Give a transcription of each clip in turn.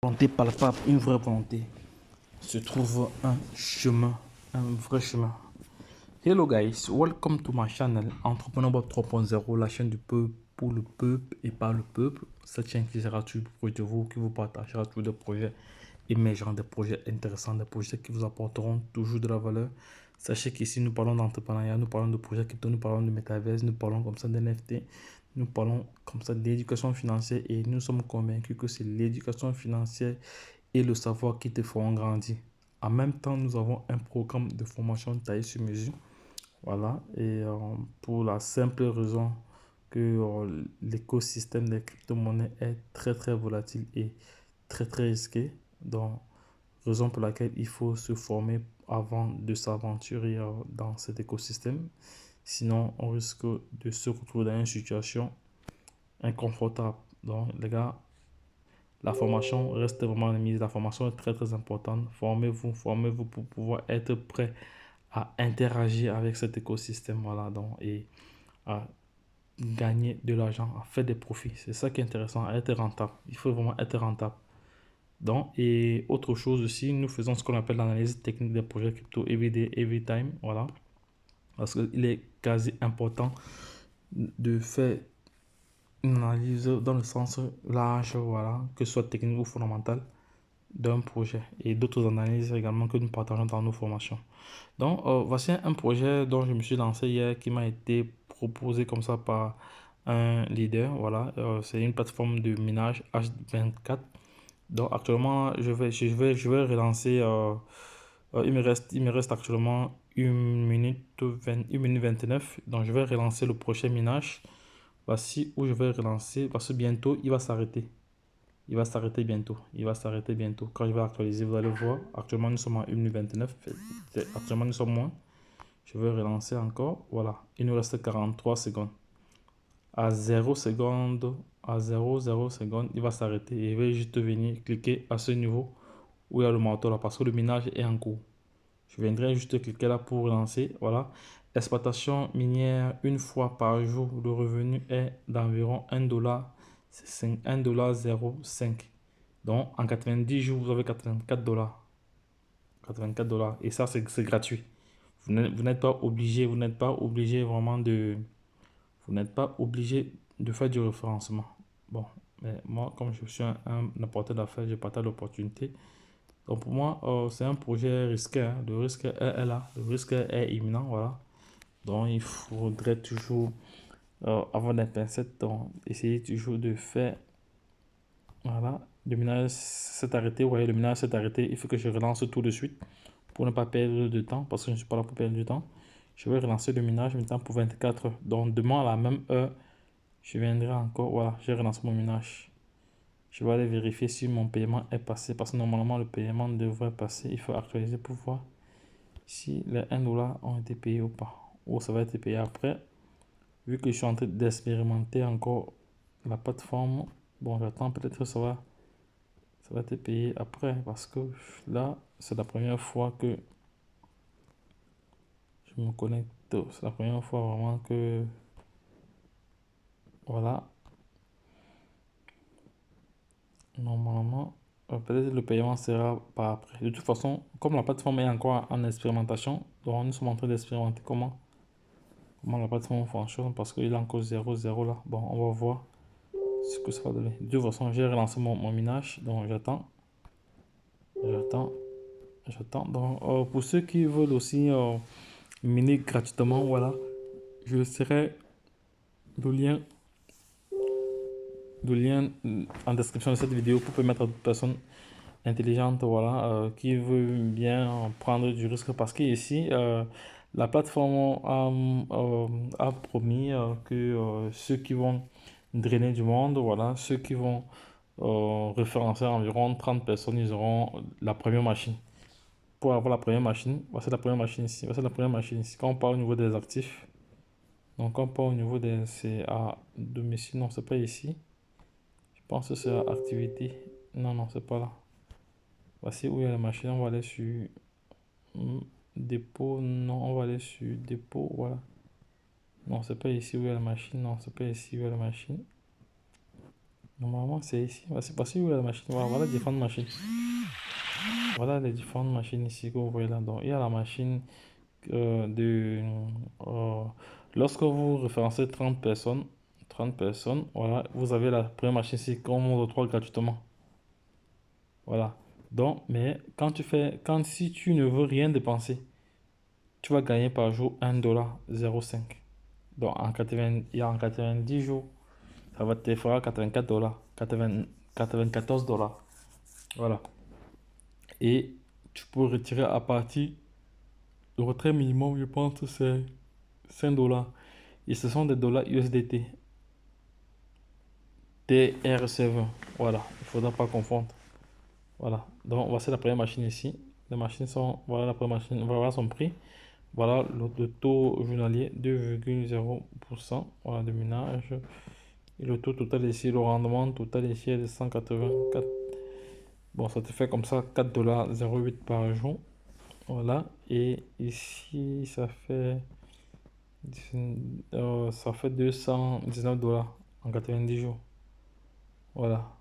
Volonté palpable, une vraie volonté, se trouve un chemin, un vrai chemin. Hello guys, welcome to my channel Entrepreneur Bob 3.0, la chaîne du peuple, pour le peuple et par le peuple. Cette chaîne qui sera toujours proche de vous, qui vous partagera toujours des projets émergents, des projets intéressants, des projets qui vous apporteront toujours de la valeur. Sachez qu'ici nous parlons d'entrepreneuriat, nous parlons de projets crypto, nous parlons de métaverse, nous parlons comme ça d'NFT, nous parlons comme ça d'éducation financière et nous sommes convaincus que c'est l'éducation financière et le savoir qui te feront grandir. En même temps, nous avons un programme de formation taillé sur mesure. Voilà, et pour la simple raison que l'écosystème des crypto-monnaies est très volatile et très risqué. Donc, raison pour laquelle il faut se former avant de s'aventurer dans cet écosystème. Sinon, on risque de se retrouver dans une situation inconfortable. Donc, les gars, la formation reste vraiment mise. La formation est très importante. Formez-vous pour pouvoir être prêt à interagir avec cet écosystème. Voilà, donc, et à gagner de l'argent, à faire des profits. C'est ça qui est intéressant, à être rentable. Il faut vraiment être rentable. Donc, et autre chose aussi, nous faisons ce qu'on appelle l'analyse technique des projets crypto every day, every time. Voilà. Parce qu'il est quasi important de faire une analyse dans le sens large, voilà, que ce soit technique ou fondamental d'un projet et d'autres analyses également que nous partageons dans nos formations. Donc, voici un projet dont je me suis lancé hier qui m'a été proposé comme ça par un leader. Voilà, c'est une plateforme de minage H24. Donc, actuellement, je vais relancer. Il me reste actuellement 1 minute 29. Donc, je vais relancer le prochain minage. Voici où je vais relancer parce que bientôt, il va s'arrêter. Il va s'arrêter bientôt. Il va s'arrêter bientôt. Quand je vais actualiser, vous allez voir. Actuellement, nous sommes à 1 minute 29. Actuellement, nous sommes moins. Je vais relancer encore. Voilà. Il nous reste 43 secondes. À 0 seconde, à 0 seconde, il va s'arrêter. Et je vais juste venir cliquer à ce niveau où il y a le marteau là parce que le minage est en cours. Je viendrai juste cliquer là pour relancer. Voilà. Exploitation minière une fois par jour. Le revenu est d'environ 1 dollar. C'est 1,05 $. Donc, en 90 jours, vous avez 84 dollars. 84 dollars. Et ça, c'est gratuit. Vous n'êtes pas obligé, vraiment de... Vous n'êtes pas obligé de faire du référencement. Bon, mais moi, comme je suis un apporteur d'affaires, je partage l'opportunité. Donc, pour moi, c'est un projet risqué, hein. Le risque est là. Le risque est imminent, voilà. Donc, il faudrait toujours avoir des pincettes. Donc, essayer toujours de faire... Voilà. Le minage s'est arrêté. Vous voyez, le minage s'est arrêté. Il faut que je relance tout de suite pour ne pas perdre de temps, parce que je ne suis pas là pour perdre du temps. Je vais relancer le minage maintenant pour 24 heures. Donc, demain à la même heure, je viendrai encore. Voilà, j'ai relancé mon minage. Je vais aller vérifier si mon paiement est passé, parce que normalement, le paiement devrait passer. Il faut actualiser pour voir si les 1 dollar ont été payés ou pas. Ou ça va être payé après. Vu que je suis en train d'expérimenter encore la plateforme, bon, j'attends peut-être que ça va être payé après, parce que là, c'est la première fois que je me connecte. C'est la première fois vraiment que, voilà, normalement, peut-être le paiement sera pas après. De toute façon, comme la plateforme est encore en expérimentation, donc nous sommes en train d'expérimenter comment la plateforme fonctionne, parce qu'il est encore 0 là. Bon, on va voir ce que ça va donner. De toute façon, j'ai relancé mon minage, donc j'attends. Donc, pour ceux qui veulent aussi miner gratuitement, voilà, je laisserai le lien, en description de cette vidéo pour permettre à toute personne intelligente, voilà, qui veut bien prendre du risque, parce qu'ici, la plateforme a promis que ceux qui vont drainer du monde, voilà, ceux qui vont référencer environ 30 personnes, ils auront la première machine. Pour avoir la première machine, voici la première machine ici, voici la première machine ici. Quand on parle au niveau des actifs, donc quand on parle au niveau des... C'est à domicile, non, c'est pas ici. Je pense que c'est à activité. Non, c'est pas là. Voici où il y a la machine, on va aller sur dépôt, non, on va aller sur dépôt, voilà. Non, c'est pas ici où il y a la machine, non, c'est pas ici où il y a la machine. Normalement, c'est ici. C'est passé où la machine? Voilà les différentes machines. Voilà les différentes machines ici que vous voyez là. Donc, il y a la machine de... euh, lorsque vous référencez 30 personnes, voilà, vous avez la première machine ici qu'on vous retrouve gratuitement. Voilà. Donc, mais si tu ne veux rien dépenser, tu vas gagner par jour 1,05 $. Donc, en 90 jours, ça va te faire 84 $, 94 $. Voilà. Et tu peux retirer à partir, le retrait minimum, je pense, c'est 5 $. Et ce sont des dollars USDT. TRC20. Voilà. Il ne faudra pas confondre. Voilà. Donc, voici la première machine ici. Les machines sont, voilà la première machine, voilà son prix. Voilà le taux journalier 2,0%. Voilà, de minage. Et le taux total ici, le rendement total ici est de 184. Bon, ça te fait comme ça 4,08 $ par jour. Voilà. Et ici, ça fait 219 $ en 90 jours. Voilà.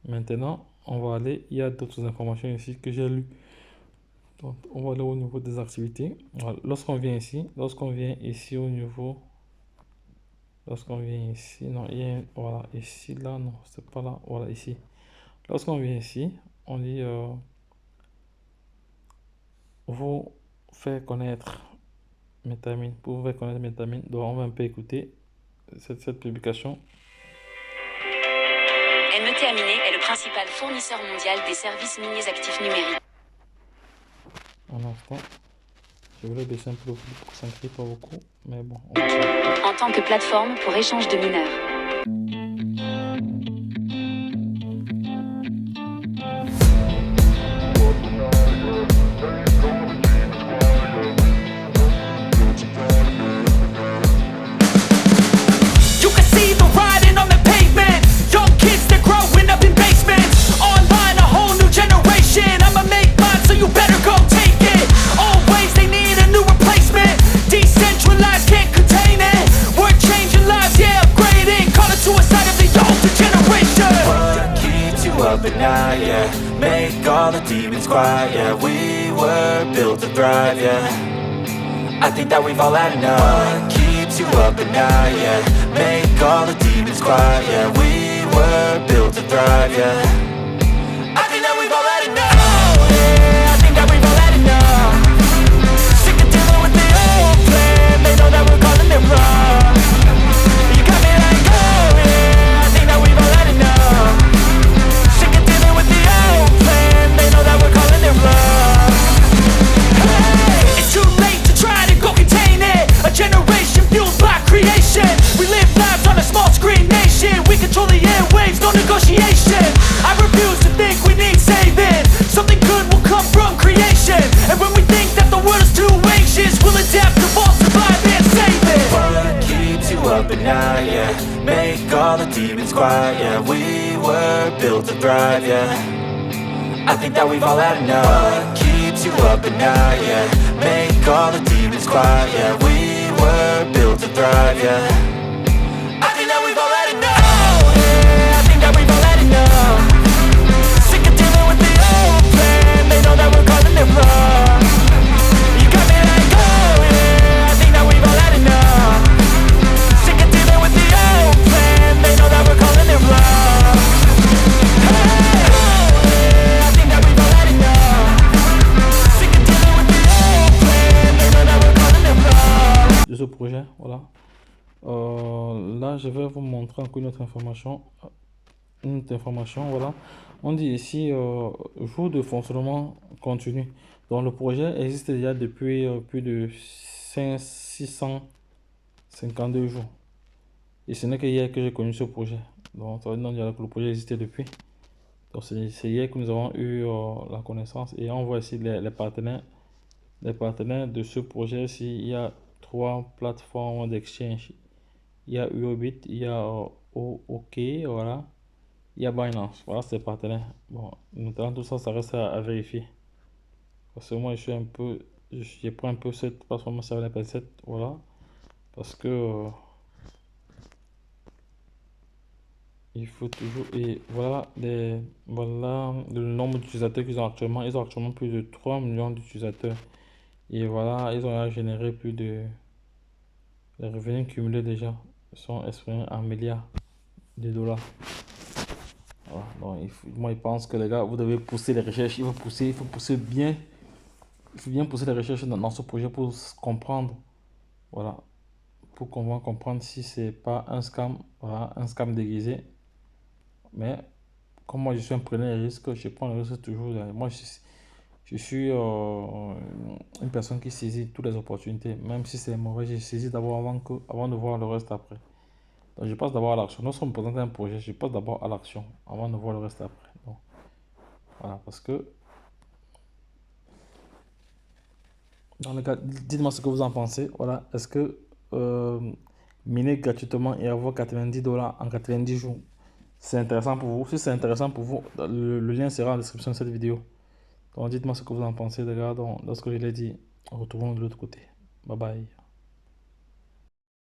Maintenant, on va aller. Il y a d'autres informations ici que j'ai lues. Donc, on va aller au niveau des activités. Voilà. Lorsqu'on vient ici au niveau. Lorsqu'on vient ici, non, voilà, ici, là, non, c'est pas là, voilà, ici. Lorsqu'on vient ici, on dit vous faire connaître Metamine. Pour vous faire connaître Metamine, donc on va un peu écouter cette publication. Metamine est le principal fournisseur mondial des services miniers actifs numériques. Un instant. Je voulais baisser un peu le volume pour que ça ne crie pas beaucoup, mais bon. En tant que plateforme pour échange de mineurs. Make all the demons quiet, yeah. We were built to thrive, yeah. I think that we've all had enough. What keeps you up at night, yeah. Make all the demons quiet, yeah. We were built to thrive, yeah. I think that we've all had enough. Oh, yeah, I think that we've all had enough. Sick of dealing with the old plan. They know that we're calling it wrong. You got me like, oh, yeah, I think that we've all had enough. They know that we're calling it wrong. Hey, it's too late to try to go contain it. A generation fueled by creation. We live lives on a small screen nation. We control the airwaves, no negotiation. I refuse to think we need saving. Something good will come from creation. And when we think that the world is too anxious, we'll adapt, evolve, survive and save it. What keeps you up at night, yeah. Make all the demons quiet, yeah. We were built to thrive, yeah. I think that we've all had enough. What keeps you up at night, yeah. Make all the demons quiet, yeah. We were built to thrive, yeah. I think that we've all had enough. Oh, yeah, I think that we've all had enough. Sick of dealing with the old plan. They know that we're calling it wrong. You got me like, oh, yeah, I think that we've all had enough. Sick of dealing with the old plan. They know that we're calling it wrong. De ce projet, voilà. Là, je vais vous montrer encore une autre information. Voilà. On dit ici jour de fonctionnement continu. Donc le projet existe déjà depuis plus de 652 jours. Et ce n'est que hier que j'ai connu ce projet. Donc ça veut dire que le projet existait depuis. Donc c'est hier que nous avons eu la connaissance. Et on voit ici les partenaires. Les partenaires de ce projet ici, il y a 3 plateformes d'exchange. Il y a Eurobit, il y a OK, voilà. Il y a Binance, voilà, c'est partenaires. Bon, maintenant tout ça, ça reste à vérifier. Parce que moi, j'ai pris un peu cette plateforme sur la P7, voilà. Parce que Il faut toujours... Et voilà, voilà le nombre d'utilisateurs qu'ils ont actuellement. Ils ont actuellement plus de 3 millions d'utilisateurs. Et voilà, ils ont généré plus de... Les revenus cumulés déjà sont exprimés en milliards de dollars. Voilà, donc moi, je pense que les gars, vous devez pousser les recherches. Il faut pousser bien. Il faut bien pousser les recherches dans ce projet pour comprendre. Voilà. Pour qu'on va comprendre si c'est pas un scam. Voilà, un scam déguisé. Mais comme moi, je suis un preneur de risque, je prends le risque toujours. Moi, je suis une personne qui saisit toutes les opportunités. Même si c'est mauvais, je saisis d'abord avant de voir le reste après. Donc, je passe d'abord à l'action. Lorsqu'on me présente un projet, je passe d'abord à l'action avant de voir le reste après. Donc, voilà, parce que dans le cas, dites-moi ce que vous en pensez. Voilà, est-ce que miner gratuitement et avoir 90 dollars en 90 jours, c'est intéressant pour vous? Si c'est intéressant pour vous, le lien sera en description de cette vidéo. Donc dites-moi ce que vous en pensez, les gars. Donc, lorsque je l'ai dit, retrouvons de l'autre côté. Bye bye.